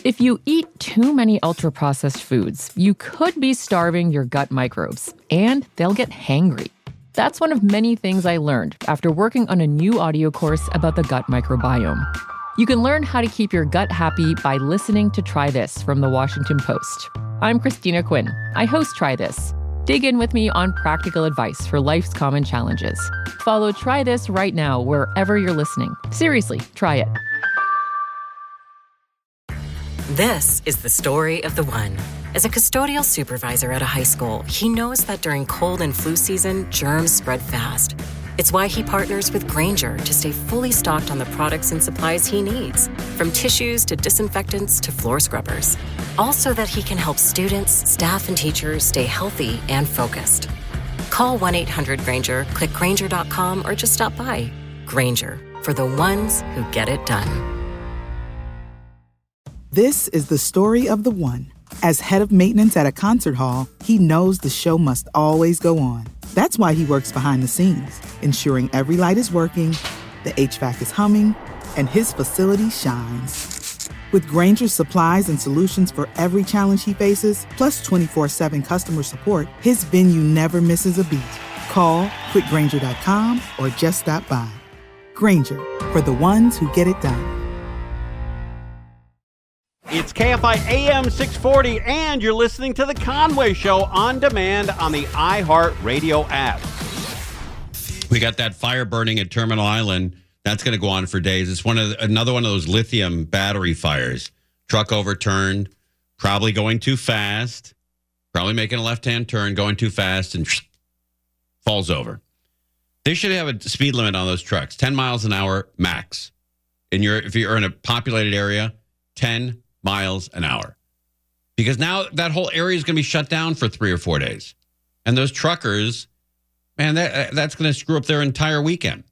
If you eat too many ultra-processed foods, you could be starving your gut microbes, and they'll get hangry. That's one of many things I learned after working on a new audio course about the gut microbiome. You can learn how to keep your gut happy by listening to Try This from The Washington Post. I'm Christina Quinn. I host Try This. Dig in with me on practical advice for life's common challenges. Follow Try This right now wherever you're listening. Seriously, try it. This is the story of the one. As a custodial supervisor at a high school, he knows that during cold and flu season, germs spread fast. It's why he partners with Grainger to stay fully stocked on the products and supplies he needs, from tissues to disinfectants to floor scrubbers. All so that he can help students, staff, and teachers stay healthy and focused. Call 1-800-GRAINGER, click Grainger.com, or just stop by. Grainger, for the ones who get it done. This is the story of the one. As head of maintenance at a concert hall, he knows the show must always go on. That's why he works behind the scenes, ensuring every light is working, the HVAC is humming, and his facility shines. With Grainger's supplies and solutions for every challenge he faces, plus 24/7 customer support, his venue never misses a beat. Call quickgrainger.com or just stop by. Grainger, for the ones who get it done. It's KFI AM 640, and you're listening to The Conway Show on demand on the iHeartRadio app. We got that fire burning at Terminal Island. That's going to go on for days. It's another one of those lithium battery fires. Truck overturned, probably going too fast, probably making a left-hand turn, going too fast, and falls over. They should have a speed limit on those trucks, 10 miles an hour max. If you're in a populated area, 10 miles an hour, because now that whole area is going to be shut down for 3 or 4 days, and those truckers, man, that's going to screw up their entire weekend.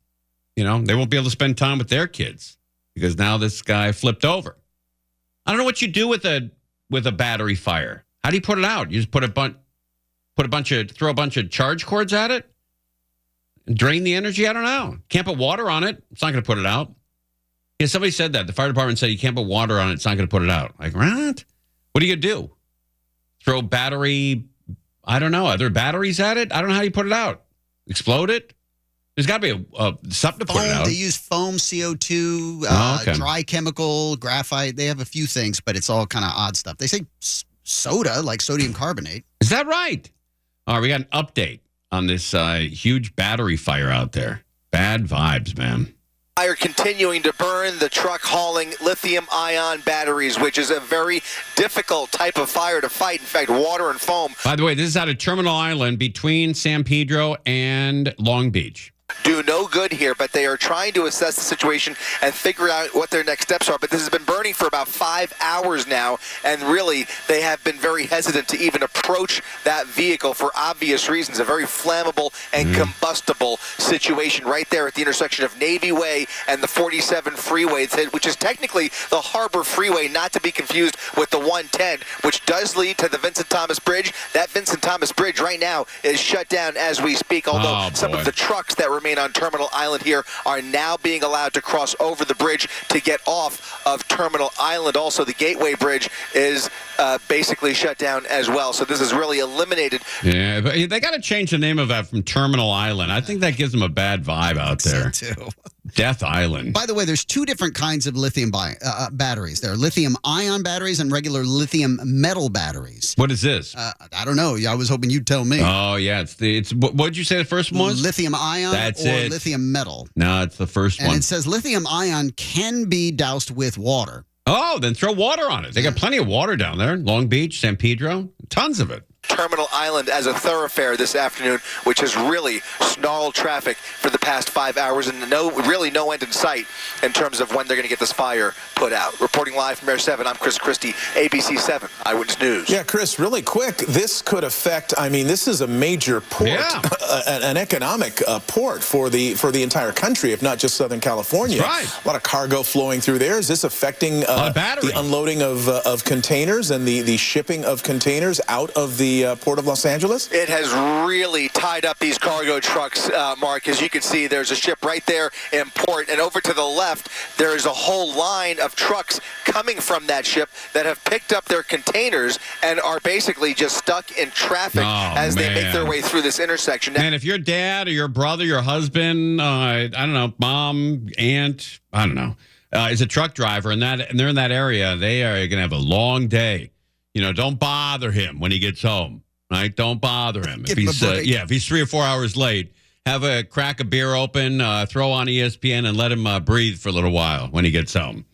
They won't be able to spend time with their kids because now this guy flipped over. I don't know what you do with a battery fire. How do you put it out? You just throw a bunch of charge cords at it and drain the energy. I don't know. Can't put water on it. It's not going to put it out. Yeah, somebody said that. The fire department said you can't put water on it. It's not going to put it out. Like, what? What are you going to do? Throw battery, I don't know, other batteries at it? I don't know how you put it out. Explode it? There's got to be something to put it out. They use foam, CO2, dry chemical, graphite. They have a few things, but it's all kind of odd stuff. They say soda, like sodium carbonate. Is that right? All right, we got an update on this huge battery fire out there. Bad vibes, man. Fire continuing to burn, the truck hauling lithium-ion batteries, which is a very difficult type of fire to fight. In fact, water and foam. By the way, this is out of Terminal Island between San Pedro and Long Beach. Do no good here, but they are trying to assess the situation and figure out what their next steps are. But this has been burning for about 5 hours now, and really, they have been very hesitant to even approach that vehicle for obvious reasons. A very flammable and combustible situation right there at the intersection of Navy Way and the 47 freeway, which is technically the Harbor Freeway, not to be confused with the 110, which does lead to the Vincent Thomas Bridge. That Vincent Thomas Bridge right now is shut down as we speak, although some of the trucks that remain on Terminal Island here are now being allowed to cross over the bridge to get off of Terminal Island. Also, the Gateway Bridge is basically shut down as well. So this is really eliminated. Yeah, but they got to change the name of that from Terminal Island. I think that gives them a bad vibe out there. So too. Death Island. By the way, there's two different kinds of lithium batteries. There are lithium-ion batteries and regular lithium metal batteries. What is this? I don't know. I was hoping you'd tell me. Oh, yeah. What did you say the first one was? Lithium-ion or lithium metal. No, it's the first one. And it says lithium-ion can be doused with water. Oh, then throw water on it. They got plenty of water down there. Long Beach, San Pedro, tons of it. Terminal Island as a thoroughfare this afternoon, which has really snarled traffic for the past 5 hours, and really no end in sight in terms of when they're going to get this fire put out. Reporting live from Air 7, I'm Chris Christie, ABC 7 Eyewitness News. Yeah, Chris, really quick, this could affect, this is a major port, an economic port for the entire country, if not just Southern California. That's right. A lot of cargo flowing through there. Is this affecting the unloading of containers and the shipping of containers out of the the Port of Los Angeles? It has really tied up these cargo trucks, Mark. As you can see, there's a ship right there in port, and over to the left, there is a whole line of trucks coming from that ship that have picked up their containers and are basically just stuck in traffic as they make their way through this intersection. Man, if your dad or your brother, your husband, I don't know, mom, aunt, I don't know, is a truck driver and they're in that area, they are going to have a long day. Don't bother him when he gets home, right? Don't bother him. If he's 3 or 4 hours late, have a crack a beer open, throw on ESPN and let him breathe for a little while when he gets home.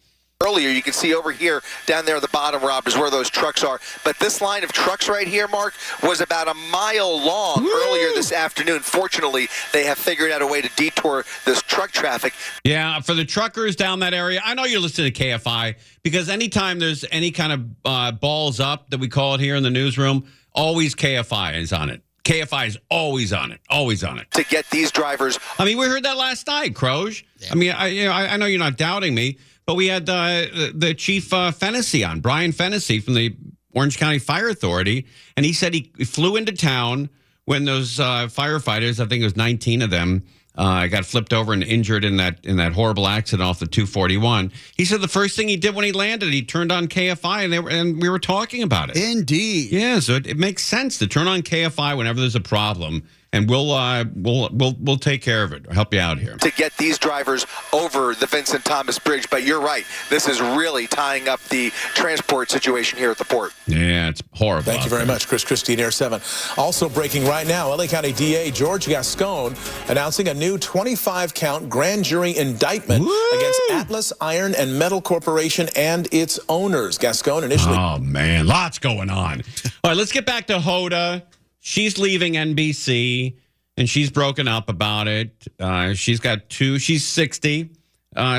Earlier, you can see over here, down there at the bottom, Rob, is where those trucks are. But this line of trucks right here, Mark, was about a mile long earlier this afternoon. Fortunately, they have figured out a way to detour this truck traffic. Yeah, for the truckers down that area, I know you're listening to KFI, because anytime there's any kind of balls up that we call it here in the newsroom, always KFI is on it. KFI is always on it, always on it. To get these drivers. I mean, we heard that last night, Croge. Yeah. I mean, I know you're not doubting me, but we had the Chief Fennessy on, Brian Fennessy from the Orange County Fire Authority, and he said he flew into town when those firefighters, I think it was 19 of them, got flipped over and injured in that horrible accident off the 241. He said the first thing he did when he landed, he turned on KFI, and we were talking about it. Indeed. Yeah, so it makes sense to turn on KFI whenever there's a problem. And we'll take care of it. I'll help you out here. To get these drivers over the Vincent Thomas Bridge. But you're right. This is really tying up the transport situation here at the port. Yeah, it's horrible. Thank you very much, Chris Christie, Air 7. Also breaking right now, LA County DA George Gascon announcing a new 25-count grand jury indictment against Atlas Iron and Metal Corporation and its owners. Gascon initially... Oh, man, lots going on. All right, let's get back to Hoda. She's leaving NBC, and she's broken up about it. She's got she's 60,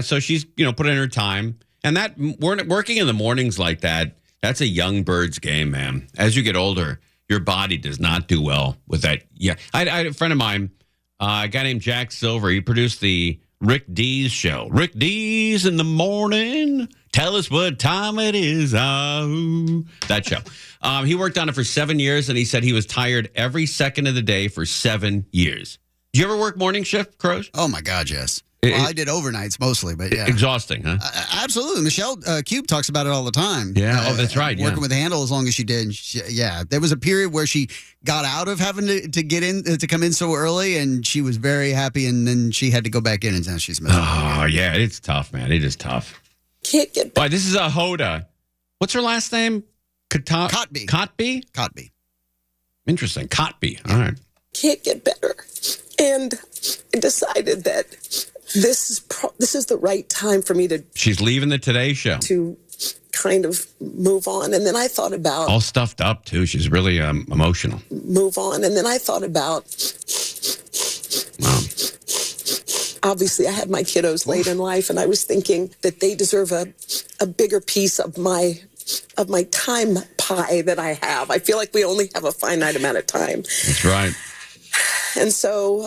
so she's, put in her time. And that working in the mornings like that, that's a young bird's game, man. As you get older, your body does not do well with that. Yeah, I had a friend of mine, a guy named Jack Silver. He produced the Rick Dees show. Rick Dees in the morning. Tell us what time it is. Oh, that show. He worked on it for 7 years, and he said he was tired every second of the day for 7 years. Did you ever work morning shift, Croge? Oh, my God, yes. Well, I did overnights mostly, but yeah. Exhausting, huh? Absolutely. Michelle Cube talks about it all the time. Yeah, that's right. Working with Handle as long as she did. And there was a period where she got out of having to get in, to come in so early, and she was very happy, and then she had to go back in, and now she's missing. Oh, yeah, it's tough, man. It is tough. Can't get back. This is a Hoda. What's her last name? Kotb. Kotb? Kotb. Interesting. Kotb. All right. Can't get better. And I decided that this is the right time for me to... She's leaving the Today Show. To kind of move on. And then I thought about... All stuffed up, too. She's really emotional. Move on. And then I thought about... Obviously, I had my kiddos late in life, and I was thinking that they deserve a bigger piece of my time pie that I have. I feel like we only have a finite amount of time. That's right. And so,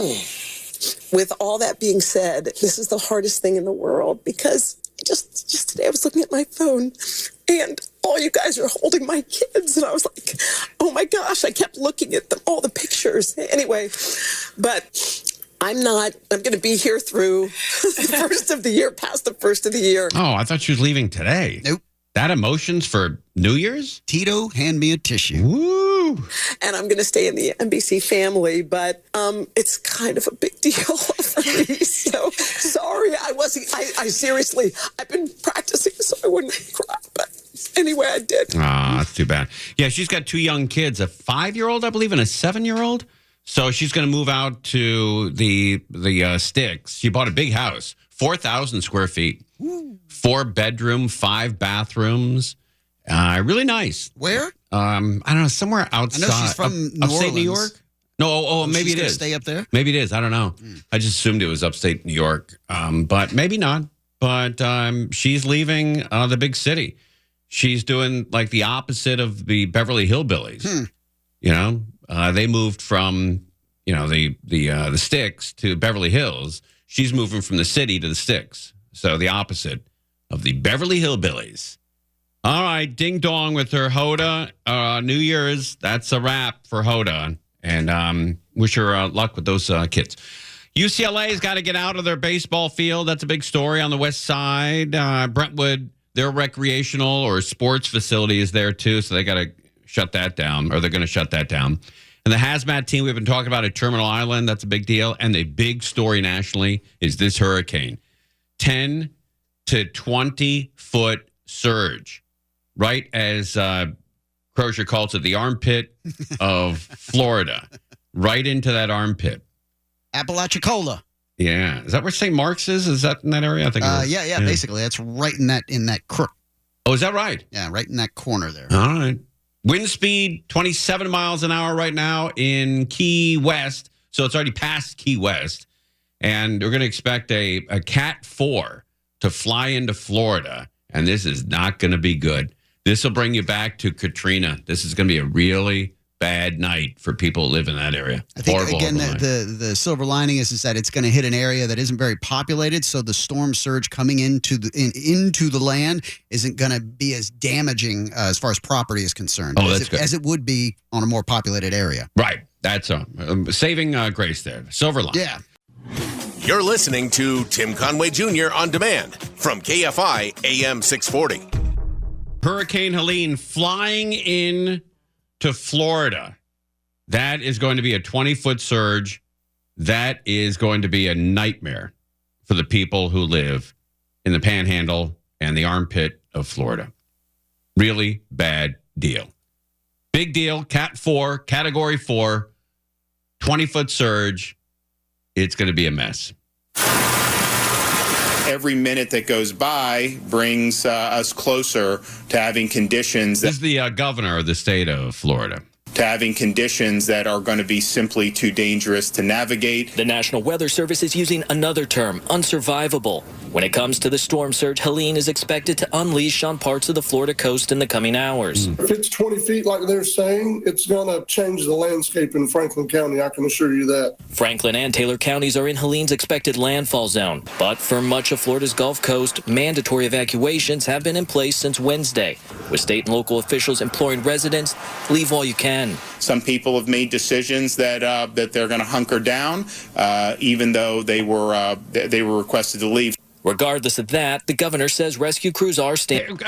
with all that being said, this is the hardest thing in the world, because just today I was looking at my phone, and all you guys are holding my kids, and I was like, oh my gosh, I kept looking at them, all the pictures. Anyway, but... I'm going to be here through the first of the year, past the first of the year. Oh, I thought she was leaving today. Nope. That emotions for New Year's? Tito, hand me a tissue. Woo! And I'm going to stay in the NBC family, but it's kind of a big deal for me. So sorry, I seriously, I've been practicing so I wouldn't cry, but anyway, I did. Ah, that's too bad. Yeah, she's got 2 young kids, a 5-year-old, I believe, and a 7-year-old. So she's going to move out to the sticks. She bought a big house, 4,000 square feet, 4-bedroom, 5 bathrooms, really nice. Where? I don't know, somewhere outside. I know she's from upstate New York. No, maybe it is. Stay up there. Maybe it is. I don't know. I just assumed it was upstate New York, but maybe not. But she's leaving the big city. She's doing like the opposite of the Beverly Hillbillies. They moved from, the sticks to Beverly Hills. She's moving from the city to the sticks. So the opposite of the Beverly Hillbillies. All right, ding dong with her Hoda. New Year's, that's a wrap for Hoda. And wish her luck with those kids. UCLA's got to get out of their baseball field. That's a big story on the west side. Brentwood, their recreational or sports facility is there too, so they got to shut that down, or they're going to shut that down. And the hazmat team we've been talking about at Terminal Island, that's a big deal. And the big story nationally is this hurricane. 10 to 20-foot surge, right as Crozier calls it, the armpit of Florida, right into that armpit. Apalachicola. Yeah. Is that where St. Mark's is? Is that in that area? I think it is. Yeah, basically. That's right in that crook. Oh, is that right? Yeah, right in that corner there. All right. Wind speed, 27 miles an hour right now in Key West. So it's already past Key West. And we're going to expect a Cat 4 to fly into Florida. And this is not going to be good. This will bring you back to Katrina. This is going to be a really bad night for people who live in that area. I think, horrible, again, horrible the silver lining is that it's going to hit an area that isn't very populated, so the storm surge coming into the land isn't going to be as damaging as far as property is concerned as it would be on a more populated area. Right. That's saving grace there. Silver lining. Yeah. You're listening to Tim Conway Jr. on demand from KFI AM 640. Hurricane Helene flying in to Florida. That is going to be a 20-foot surge. That is going to be a nightmare for the people who live in the Panhandle and the armpit of Florida. Really bad deal. Big deal. Cat 4, Category 4, 20-foot surge. It's going to be a mess. Every minute that goes by brings us closer to having conditions. This is the governor of the state of Florida. To having conditions that are going to be simply too dangerous to navigate. The National Weather Service is using another term, unsurvivable. When it comes to the storm surge, Helene is expected to unleash on parts of the Florida coast in the coming hours. If it's 20 feet like they're saying, it's going to change the landscape in Franklin County, I can assure you that. Franklin and Taylor counties are in Helene's expected landfall zone. But for much of Florida's Gulf Coast, mandatory evacuations have been in place since Wednesday, with state and local officials imploring residents, leave while you can. Some people have made decisions that they're going to hunker down, even though they were requested to leave. Regardless of that, the governor says rescue crews are staying.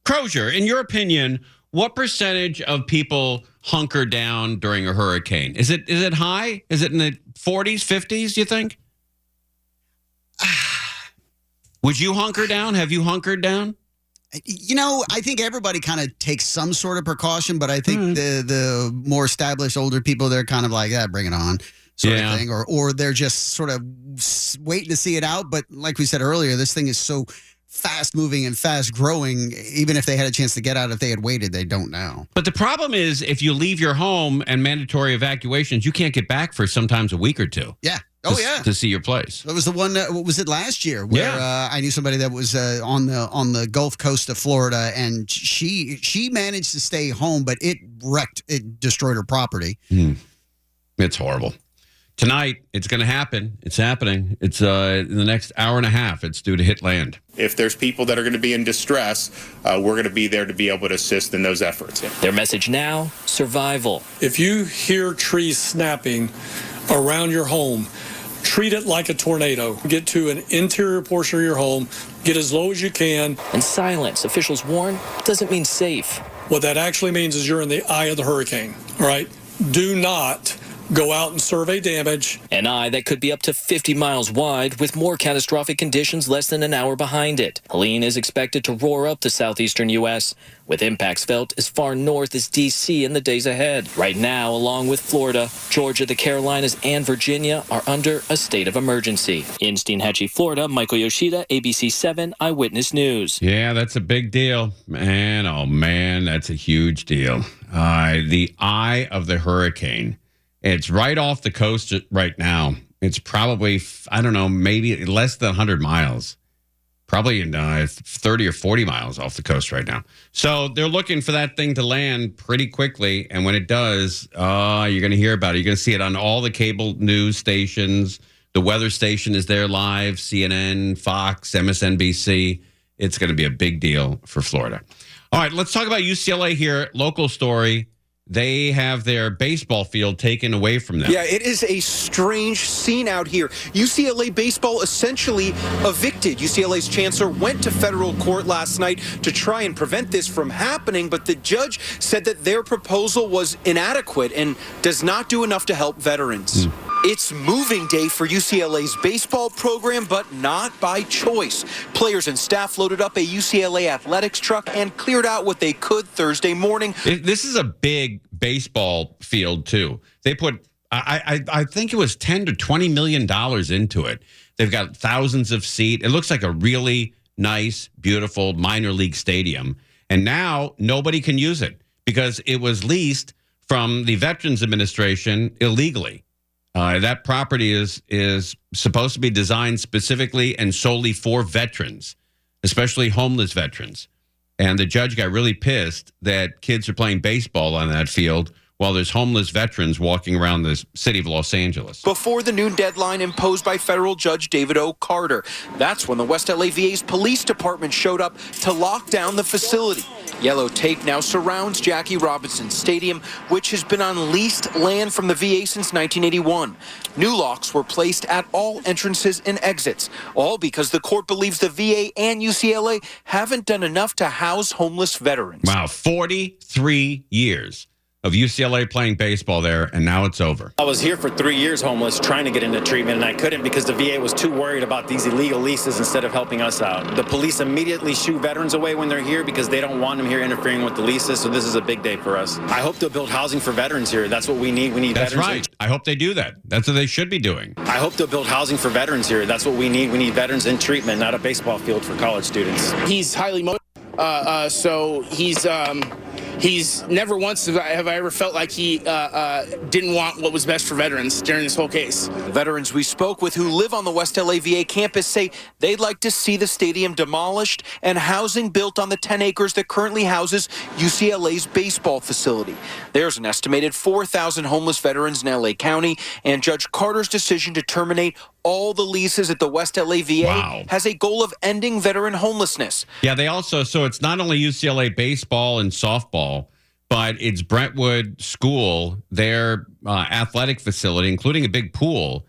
Crozier, in your opinion, what percentage of people hunker down during a hurricane? Is it high? Is it in the 40s, 50s, do you think? Would you hunker down? Have you hunkered down? I think everybody kind of takes some sort of precaution, but I think the more established older people, they're kind of like, bring it on sort of thing. Or they're just sort of waiting to see it out. But like we said earlier, this thing is so fast moving and fast growing. Even if they had a chance to get out, if they had waited, they don't now. But the problem is if you leave your home and mandatory evacuations, you can't get back for sometimes a week or two. Yeah. To see your place. That was the one. What was it last year? Where I knew somebody that was on the Gulf Coast of Florida, and she managed to stay home, but it destroyed her property. It's horrible. Tonight, it's going to happen. It's happening. It's in the next hour and a half. It's due to hit land. If there's people that are going to be in distress, we're going to be there to be able to assist in those efforts. Their message now: survival. If you hear trees snapping around your home, treat it like a tornado. Get to an interior portion of your home, get as low as you can. And silence, officials warn, doesn't mean safe. What that actually means is you're in the eye of the hurricane, all right? Do not go out and survey damage. An eye that could be up to 50 miles wide, with more catastrophic conditions less than an hour behind it. Helene is expected to roar up the southeastern U.S., with impacts felt as far north as D.C. in the days ahead. Right now, along with Florida, Georgia, the Carolinas, and Virginia are under a state of emergency. In Steinhatchee, Florida, Michael Yoshida, ABC 7 Eyewitness News. Yeah, that's a big deal. Man, oh man, that's a huge deal. The eye of the hurricane. It's right off the coast right now. It's probably, I don't know, maybe less than 100 miles. Probably in 30 or 40 miles off the coast right now. So they're looking for that thing to land pretty quickly. And when it does, you're going to hear about it. You're going to see it on all the cable news stations. The weather station is there live, CNN, Fox, MSNBC. It's going to be a big deal for Florida. All right, let's talk about UCLA here. Local story. They have their baseball field taken away from them. Yeah, it is a strange scene out here. UCLA baseball essentially evicted. UCLA's chancellor went to federal court last night to try and prevent this from happening, but the judge said that their proposal was inadequate and does not do enough to help veterans. It's moving day for UCLA's baseball program, but not by choice. Players and staff loaded up a UCLA athletics truck and cleared out what they could Thursday morning. This is a big baseball field, too. They put, I think it was $10 to $20 million into it. They've got thousands of seats. It looks like a really nice, beautiful minor league stadium. And now nobody can use it because it was leased from the Veterans Administration illegally. That property is supposed to be designed specifically and solely for veterans, especially homeless veterans. And the judge got really pissed that kids are playing baseball on that field while there's homeless veterans walking around the city of Los Angeles. Before the noon deadline imposed by federal judge David O. Carter. That's when the West LA VA's police department showed up to lock down the facility. Yellow tape now surrounds Jackie Robinson Stadium, which has been on leased land from the VA since 1981. New locks were placed at all entrances and exits, all because the court believes the VA and UCLA haven't done enough to house homeless veterans. Wow, 43 years of UCLA playing baseball there, and now it's over. I was here for 3 years homeless trying to get into treatment, and I couldn't because the VA was too worried about these illegal leases instead of helping us out. The police immediately shoo veterans away when they're here because they don't want them here interfering with the leases, so this is a big day for us. I hope they'll build housing for veterans here. That's what we need. We need That's veterans. right. I hope they do that. That's what they should be doing. I hope they'll build housing for veterans here. That's what we need. We need veterans in treatment, not a baseball field for college students. He's highly motivated, so he's never once have I ever felt like he didn't want what was best for veterans during this whole case. Veterans we spoke with who live on the West LA VA campus say they'd like to see the stadium demolished and housing built on the 10 acres that currently houses UCLA's baseball facility. There's an estimated 4,000 homeless veterans in LA County, and Judge Carter's decision to terminate all the leases at the West LA VA has a goal of ending veteran homelessness. Yeah, they also, so it's not only UCLA baseball and softball, but it's Brentwood School, their athletic facility, including a big pool,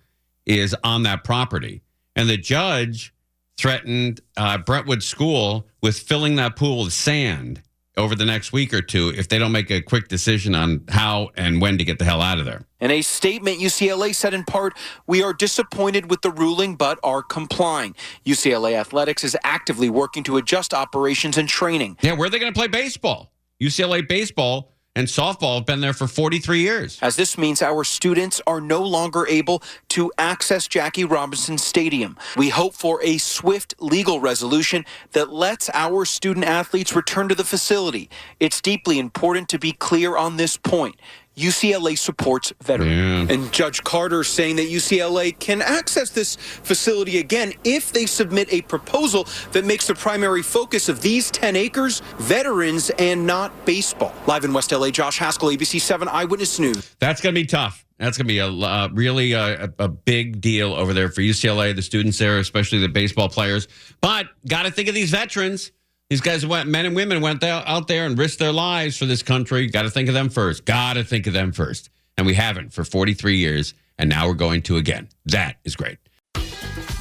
is on that property. And the judge threatened Brentwood School with filling that pool with sand over the next week or two if they don't make a quick decision on how and when to get the hell out of there. In a statement, UCLA said in part, "We are disappointed with the ruling, but are complying." UCLA Athletics is actively working to adjust operations and training. Yeah, where are they going to play baseball? UCLA baseball and softball have been there for 43 years. As this means our students are no longer able to access Jackie Robinson Stadium. We hope for a swift legal resolution that lets our student athletes return to the facility. It's deeply important to be clear on this point. UCLA supports veterans. And Judge Carter saying that UCLA can access this facility again if they submit a proposal that makes the primary focus of these 10 acres veterans and not baseball. Live in West LA, Josh Haskell, ABC 7 Eyewitness News. That's going to be tough. That's going to be a really a big deal over there for UCLA, the students there, especially the baseball players. But got to think of these veterans. These guys, men and women, went out there and risked their lives for this country. Got to think of them first. Got to think of them first. And we haven't for 43 years, and now we're going to again. That is great.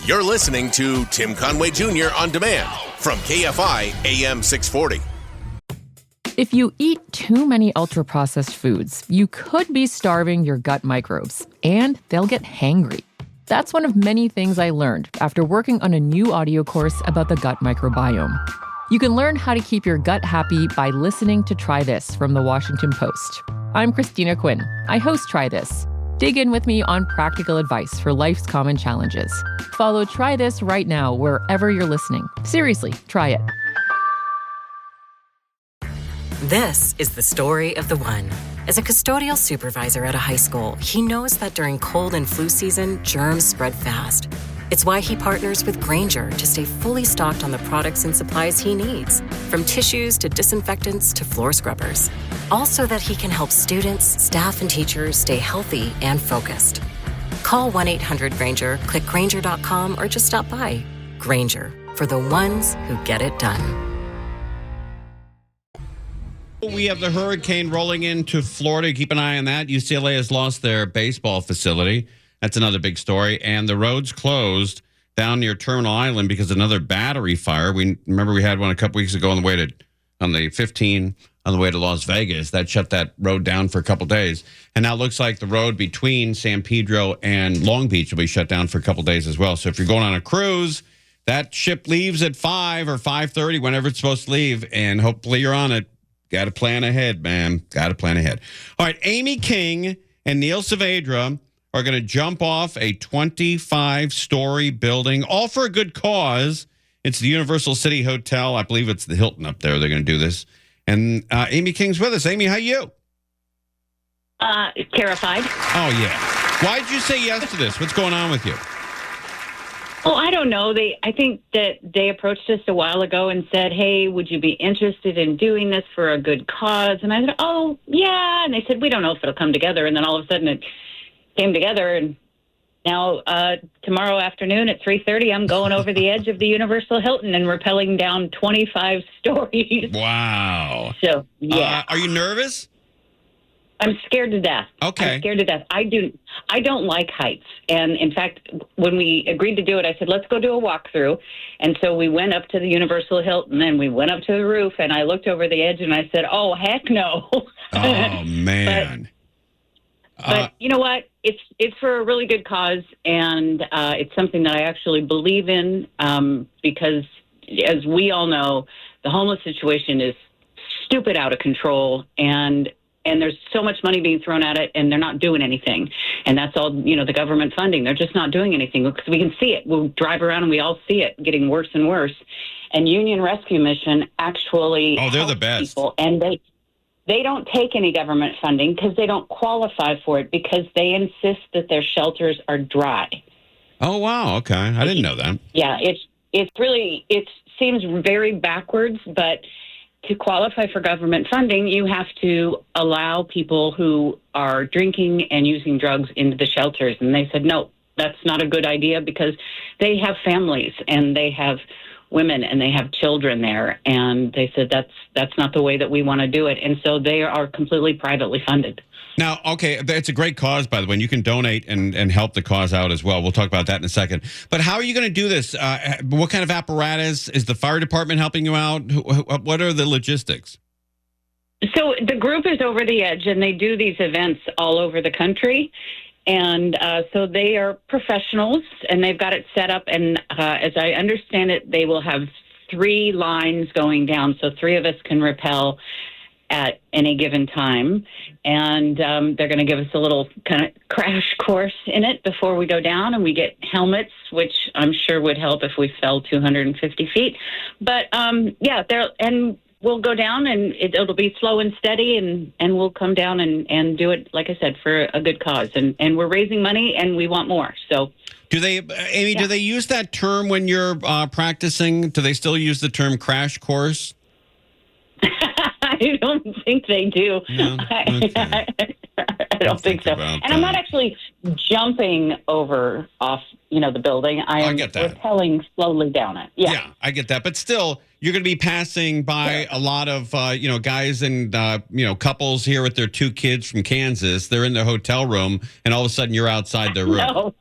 You're listening to Tim Conway Jr. On Demand from KFI AM 640. If you eat too many ultra-processed foods, you could be starving your gut microbes, and they'll get hangry. That's one of many things I learned after working on a new audio course about the gut microbiome. You can learn how to keep your gut happy by listening to Try This from The Washington Post. I'm Christina Quinn. I host Try This. Dig in with me on practical advice for life's common challenges. Follow Try This right now wherever you're listening. Seriously, try it. This is the story of the one. As a custodial supervisor at a high school, he knows that during cold and flu season, germs spread fast. It's why he partners with Grainger to stay fully stocked on the products and supplies he needs, from tissues to disinfectants to floor scrubbers. All so that he can help students, staff, and teachers stay healthy and focused. Call 1-800-GRAINGER, click Grainger.com, or just stop by. Grainger, for the ones who get it done. We have the hurricane rolling into Florida. Keep an eye on that. UCLA has lost their baseball facility. That's another big story. And the roads closed down near Terminal Island because of another battery fire. We had one a couple weeks ago on the 15 on the way to Las Vegas. That shut that road down for a couple days. And now it looks like the road between San Pedro and Long Beach will be shut down for a couple days as well. So if you're going on a cruise, that ship leaves at 5 or 5:30, whenever it's supposed to leave, and hopefully you're on it. Got to plan ahead, man. Got to plan ahead. All right, Amy King and Neil Saavedra are going to jump off a 25-story building, all for a good cause. It's the Universal City Hotel. I believe it's the Hilton up there. They're going to do this. And Amy King's with us. Amy, how are you? Terrified. Oh, yeah. Why did you say yes to this? What's going on with you? Oh, I don't know. I think that they approached us a while ago and said, hey, would you be interested in doing this for a good cause? And I said, oh, yeah. And they said, we don't know if it'll come together. And then all of a sudden it came together. And now tomorrow afternoon at 3:30, I'm going over the edge of the Universal Hilton and rappelling down 25 stories. Wow. So, yeah. Are you nervous? I'm scared to death. Okay. I'm scared to death. I don't like heights. And in fact, when we agreed to do it, I said, let's go do a walkthrough. And so we went up to the Universal Hilton and we went up to the roof and I looked over the edge and I said, oh, heck no. Oh, man. But you know what? It's for a really good cause. And it's something that I actually believe in because as we all know, the homeless situation is stupid out of control. And there's so much money being thrown at it, and they're not doing anything. And that's all, the government funding. They're just not doing anything because we can see it. We'll drive around and we all see it getting worse and worse. And Union Rescue Mission actually they're the best. People, and they don't take any government funding because they don't qualify for it because they insist that their shelters are dry. Oh, wow. Okay. I didn't know that. Yeah, it seems very backwards, but to qualify for government funding, you have to allow people who are drinking and using drugs into the shelters. And they said, no, that's not a good idea because they have families and they have women and they have children there. And they said, that's not the way that we want to do it. And so they are completely privately funded. Now, okay, it's a great cause, by the way, and you can donate and help the cause out as well. We'll talk about that in a second. But how are you going to do this? What kind of apparatus? Is the fire department helping you out? What are the logistics? So the group is Over the Edge, and they do these events all over the country. And so they are professionals, and they've got it set up. And as I understand it, they will have 3 lines going down, so 3 of us can rappel at any given time. And they're going to give us a little kind of crash course in it before we go down, and we get helmets, which I'm sure would help if we fell 250 feet. But and we'll go down, and it'll be slow and steady, and we'll come down and do it, like I said, for a good cause. And we're raising money, and we want more. So do they, Amy, do they use that term when you're practicing? Do they still use the term crash course? I don't think they do. No? Okay. I don't think so. And I'm not actually jumping off, the building. I get that. Rappelling slowly down it. Yeah, I get that. But still, you're going to be passing by a lot of, guys and, couples here with their 2 kids from Kansas. They're in their hotel room, and all of a sudden you're outside their room. No.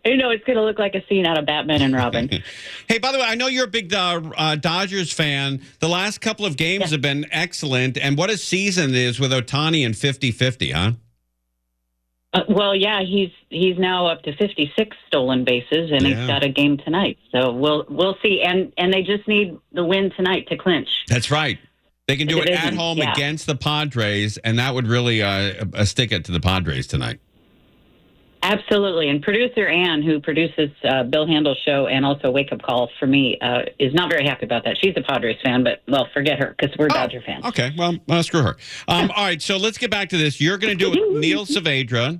It's going to look like a scene out of Batman and Robin. Hey, by the way, I know you're a big Dodgers fan. The last couple of games have been excellent. And what a season it is with Ohtani and 50-50, huh? Well, yeah, he's now up to 56 stolen bases, and he's got a game tonight. So we'll see. And they just need the win tonight to clinch. That's right. They can do it at home against the Padres, and that would really stick it to the Padres tonight. Absolutely. And producer Ann, who produces Bill Handel's show and also Wake Up Call for me, is not very happy about that. She's a Padres fan, but, forget her because we're Dodger fans. Okay. Well, screw her. All right. So let's get back to this. You're going to do it with Neil Saavedra.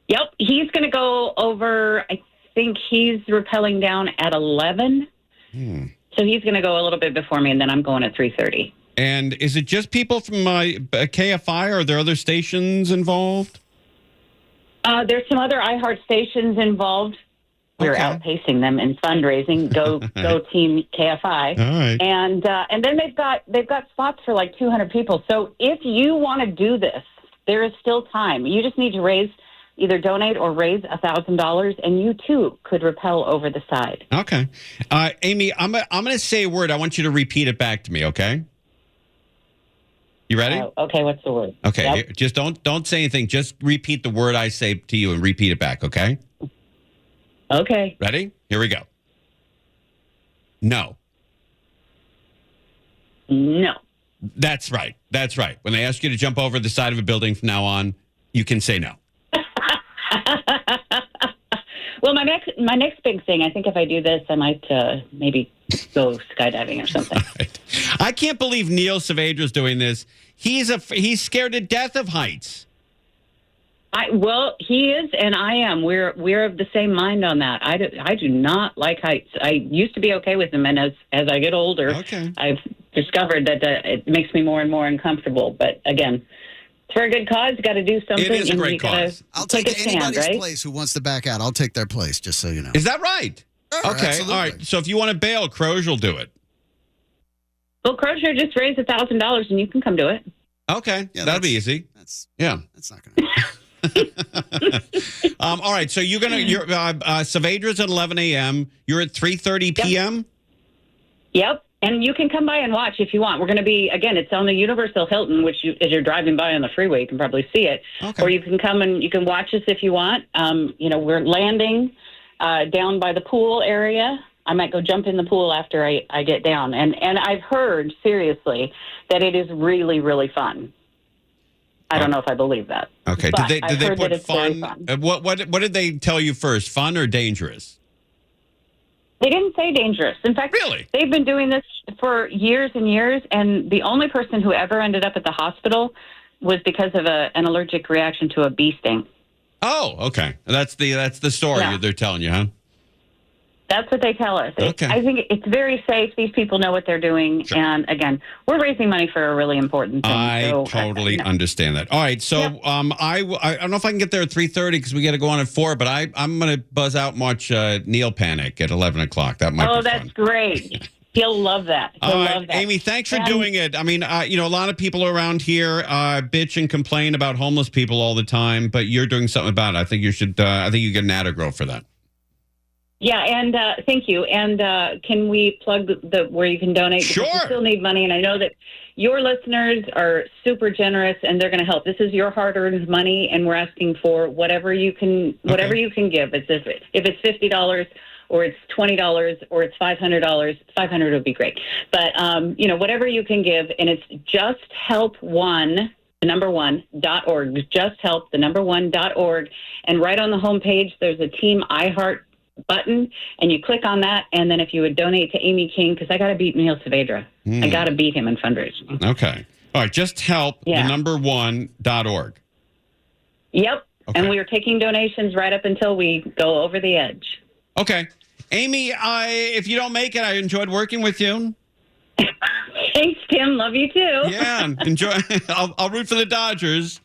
Yep. He's going to go over, I think he's rappelling down at 11. So he's going to go a little bit before me, and then I'm going at 3:30. And is it just people from KFI, or are there other stations involved? There's some other iHeart stations involved. We're outpacing them in fundraising. Go Team KFI. All right. And then they've got spots for like 200 people. So if you want to do this, there is still time. You just need to either donate or raise $1,000, and you too could rappel over the side. Okay. Amy, I'm going to say a word. I want you to repeat it back to me, okay? You ready? Okay, what's the word? Okay, Yep. just don't say anything. Just repeat the word I say to you and repeat it back, okay? Okay. Ready? Here we go. No. No. That's right. That's right. When they ask you to jump over the side of a building from now on, you can say no. Well, my next big thing, I think if I do this, I might maybe go skydiving or something. Right. I can't believe Neil Saavedra's doing this. He's scared to death of heights. Well, he is, and I am. We're of the same mind on that. I do not like heights. I used to be okay with them, and as I get older, I've discovered that it makes me more and more uncomfortable. But again, it's for a good cause. You got to do something. It is a great cause. I'll take anybody's place who wants to back out. I'll take their place, just so you know. Is that right? Sure, okay, absolutely. all right. So if you want to bail, Crozier will do it. Well, Crozier just raised $1,000, and you can come do it. Okay, that'll be easy. That's not going to. All right, so you're Saavedra's at 11 a.m. You're at 3:30 p.m. Yep. And you can come by and watch if you want. We're going to be, again, it's on the Universal Hilton, which as you're driving by on the freeway, you can probably see it. Okay. Or you can come and you can watch us if you want. We're landing down by the pool area. I might go jump in the pool after I get down. And I've heard, seriously, that it is really, really fun. I don't know if I believe that. Okay. But Did I've they heard put that it's very fun? What did they tell you first? Fun or dangerous? They didn't say dangerous. In fact, they've been doing this for years and years, and the only person who ever ended up at the hospital was because of an allergic reaction to a bee sting. Oh, okay. That's the story they're telling you, huh? That's what they tell us. Okay. I think it's very safe. These people know what they're doing. Sure. And again, we're raising money for a really important thing. I totally understand that. All right. So I don't know if I can get there at 3:30 because we got to go on at 4, but I'm going to buzz out and watch Neil Panic at 11 o'clock. That might be fun. That's great. He'll love that. All right, Amy, thanks for doing it. I mean, a lot of people around here bitch and complain about homeless people all the time, but you're doing something about it. I think you should. I think you get an Attagirl for that. Yeah, and thank you. And can we plug where you can donate? Sure. Because we still need money, and I know that your listeners are super generous, and they're going to help. This is your hard-earned money, and we're asking for whatever you can give. If it's $50 or it's $20 or it's $500, $500 would be great. But whatever you can give, and it's justhelp1. The number1.org. Justhelp, the number1.org, and right on the homepage there's a Team iHeart button, and you click on that, and then if you would donate to Amy King, because I got to beat Neil Saavedra. I got to beat him in fundraising. Okay. All right. Just help the number1.org. Yep. Okay. And we are taking donations right up until we go over the edge. Okay. Amy, if you don't make it, I enjoyed working with you. Thanks, Tim. Love you too. Yeah. Enjoy. I'll root for the Dodgers.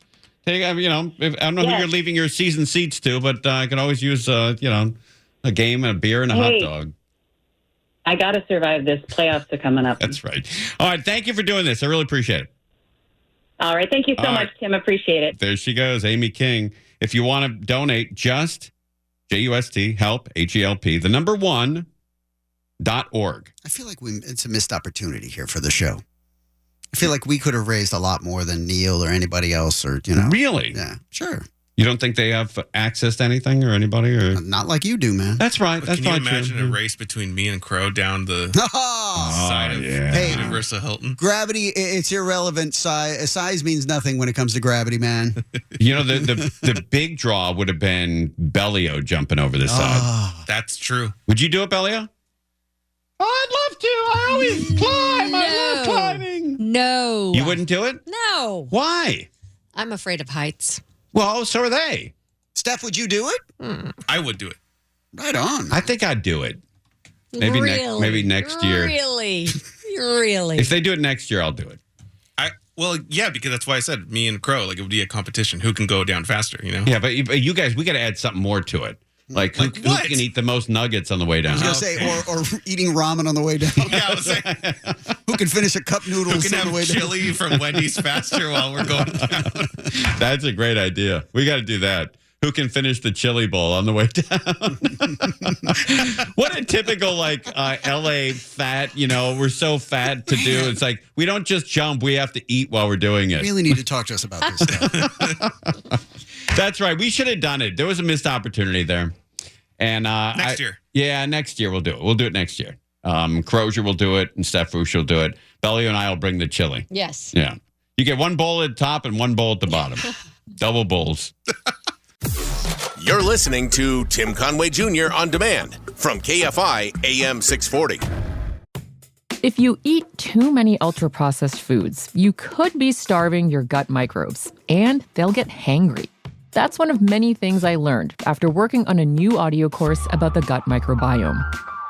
I don't know who you're leaving your season seats to, but I can always use, a game and a beer and a hot dog. I got to survive this. Playoffs are coming up. That's right. All right. Thank you for doing this. I really appreciate it. All right. Thank you so much, Tim. Appreciate it. There she goes, Amy King. If you want to donate, just JUST, help, HELP, the number1.org. I feel like it's a missed opportunity here for the show. I feel like we could have raised a lot more than Neil or anybody else, or Really? Yeah, sure. You don't think they have access to anything or anybody? Or not like you do, man. That's right. Can you imagine a race between me and Crow down the side of Universal Hilton? Gravity, it's irrelevant. Size means nothing when it comes to gravity, man. The big draw would have been Bellio jumping over the side. That's true. Would you do it, Bellio? I'd love to. I always climb. I love climbing. No. You wouldn't do it? No. Why? I'm afraid of heights. Well, so are they. Steph, would you do it? I would do it. Right on. I think I'd do it. Maybe next year. Really? Really? If they do it next year, I'll do it. Because that's why I said me and Crow, it would be a competition. Who can go down faster, Yeah, but you guys, we got to add something more to it. Like who can eat the most nuggets on the way down? I was going to say, or eating ramen on the way down. Yeah, I was saying, who can finish a cup noodles who can on the have way down? chili from Wendy's faster while we're going down? That's a great idea. We got to do that. Who can finish the chili bowl on the way down? What a typical LA fat, we're so fat to do. It's like we don't just jump, we have to eat while we're doing it. You really need to talk to us about this stuff. That's right. We should have done it. There was a missed opportunity there. And next year. Yeah, next year we'll do it. We'll do it next year. Crozier will do it and Steph Roosh will do it. Bellio and I will bring the chili. Yes. Yeah. You get one bowl at the top and one bowl at the bottom. Double bowls. You're listening to Tim Conway Jr. on demand from KFI AM 640. If you eat too many ultra-processed foods, you could be starving your gut microbes, and they'll get hangry. That's one of many things I learned after working on a new audio course about the gut microbiome.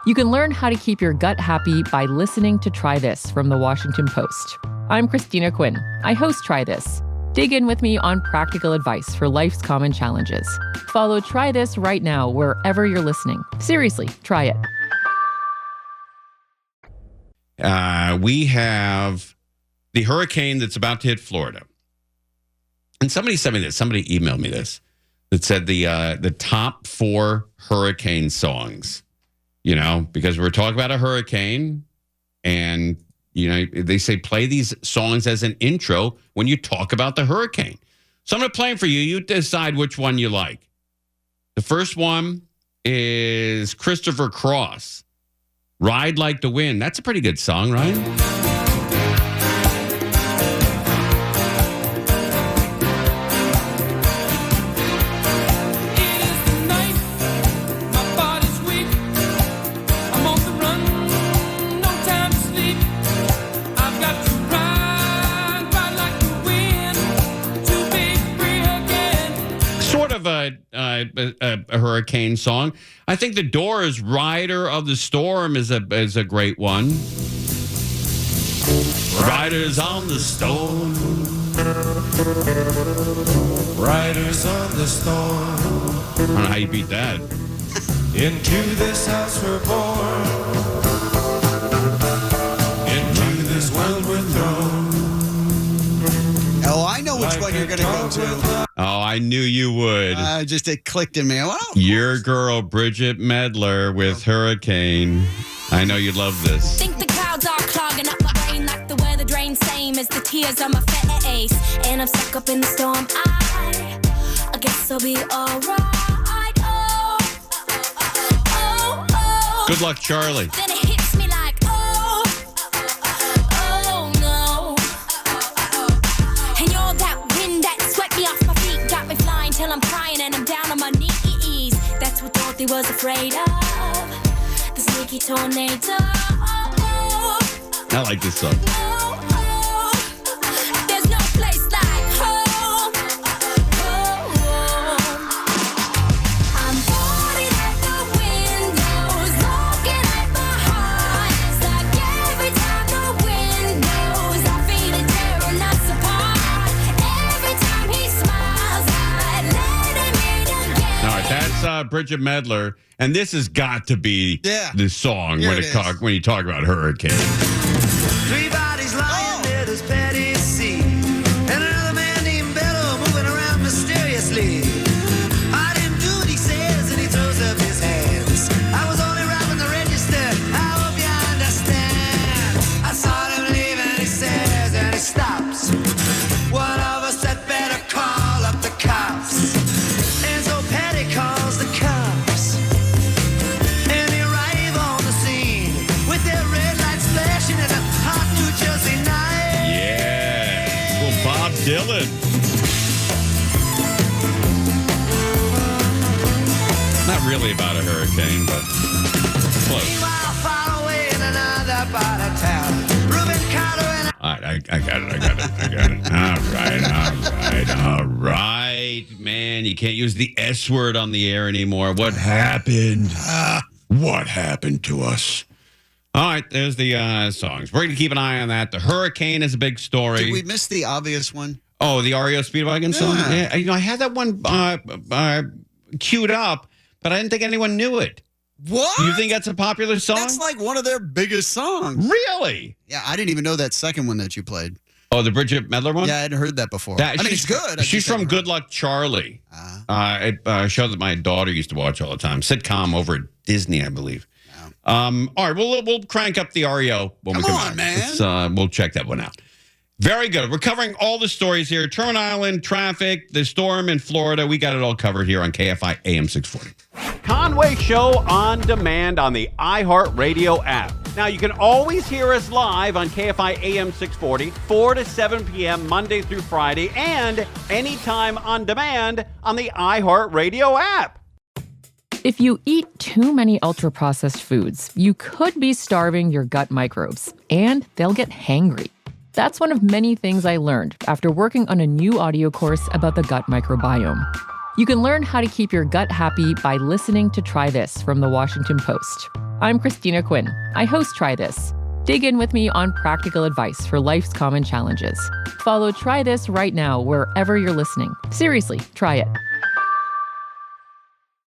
You can learn how to keep your gut happy by listening to Try This from the Washington Post. I'm Christina Quinn. I host Try This. Dig in with me on practical advice for life's common challenges. Follow Try This right now wherever you're listening. Seriously, try it. We have the hurricane that's about to hit Florida. And somebody sent me this. Somebody emailed me this. That said the top 4 hurricane songs. Because we're talking about a hurricane and they say play these songs as an intro when you talk about the hurricane. So I'm going to play them for you. You decide which one you like. The first one is Christopher Cross, Ride Like the Wind. That's a pretty good song, right? A hurricane song. I think the Doors' "Rider of the Storm" is a great one. Riders on the storm, riders on the storm. I don't know how you beat that. Into this house we're born, into this world we're thrown. Oh, I know which one you're going to go to. Oh, I knew you would. It clicked in me. Wow. Your girl, Bridget Medler with Hurricane. I know you'd love this. Think the clouds are clogging up my brain like the weather drain, same as the tears on my face. And I'm stuck up in the storm. I guess I'll be alright. Good luck, Charlie. Then it hits me like, oh no. And you're that wind that swept me off my feet, got me flying till I'm crying and I'm down on my knees. That's what Dorothy was afraid of, the sneaky tornado. I like this song. There's no place like home. I'm boarding at the windows, looking at my heart. It's like every time the wind blows, I feel it tearing us apart. Every time he smiles, I let him in again. All right, that's Bridget Medler, and this has got to be the song when you talk about hurricane. Three bodies lying near this petty sea, and another man named Bello moving around mysteriously. I didn't do what he says, and he throws up his hands. I was only robbing the register. I hope you understand. I saw him leave, and he says, and he stops. One of us had better call up the cops. And so Petty calls the cops, and they arrive on the scene with their red lights flashing and a hot New Jersey night. Yeah. Well, Bob Dylan. Not really about a hurricane, but close. Meanwhile, far away in another part of town, Reuben Carter and All right, I got it. All right. Man, you can't use the S word on the air anymore. What happened? What happened to us? All right, there's the songs. We're going to keep an eye on that. The hurricane is a big story. Did we miss the obvious one? Oh, the REO Speedwagon song? Yeah, I had that one queued up, but I didn't think anyone knew it. What? Do you think that's a popular song? That's like one of their biggest songs. Really? Yeah, I didn't even know that second one that you played. Oh, the Bridget Medler one? Yeah, I hadn't heard that before. I mean, it's good. She's from Good Luck Charlie. A show that my daughter used to watch all the time. Sitcom over at Disney, I believe. All right, we'll crank up the REO when we come out. Man. We'll check that one out. Very good. We're covering all the stories here. Terminal Island, traffic, the storm in Florida. We got it all covered here on KFI AM 640. Conway Show on demand on the iHeartRadio app. Now, you can always hear us live on KFI AM 640, 4 to 7 p.m. Monday through Friday, and anytime on demand on the iHeartRadio app. If you eat too many ultra-processed foods, you could be starving your gut microbes, and they'll get hangry. That's one of many things I learned after working on a new audio course about the gut microbiome. You can learn how to keep your gut happy by listening to Try This from the Washington Post. I'm Christina Quinn. I host Try This. Dig in with me on practical advice for life's common challenges. Follow Try This right now wherever you're listening. Seriously, try it.